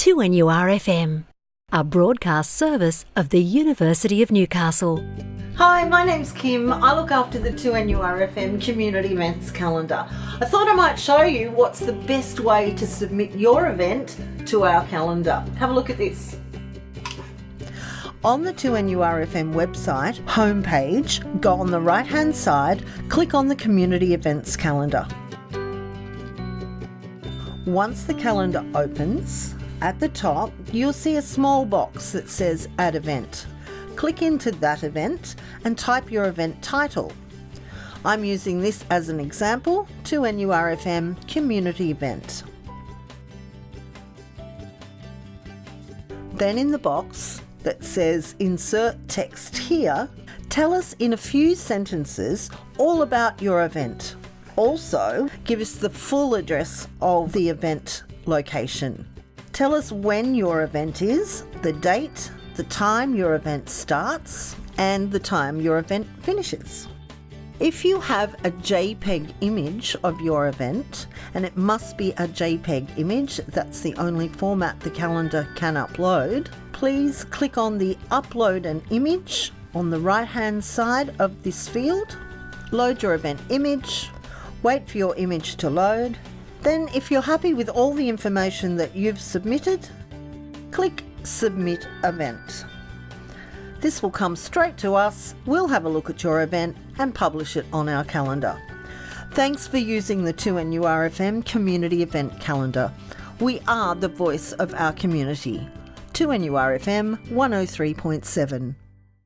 2NURFM, a broadcast service of the University of Newcastle. Hi, my name's Kim. I look after the 2NURFM community events calendar. I thought I might show you what's the best way to submit your event to our calendar. Have a look at this. On the 2NURFM website homepage, go on the right-hand side, click on the community events calendar. Once the calendar opens, at the top you'll see a small box that says Add Event. Click into that event and type your event title. I'm using this as an example, 2NURFM Community Event. Then in the box that says Insert Text Here, tell us in a few sentences all about your event. Also, give us the full address of the event location. Tell us when your event is, the date, the time your event starts, and the time your event finishes. If you have a JPEG image of your event, and it must be a JPEG image, that's the only format the calendar can upload, please click on the Upload an Image on the right-hand side of this field. Load your event image, wait for your image to load. Then, if you're happy with all the information that you've submitted, click Submit Event. This will come straight to us, we'll have a look at your event and publish it on our calendar. Thanks for using the 2NURFM Community Event Calendar. We are the voice of our community. 2NURFM 103.7.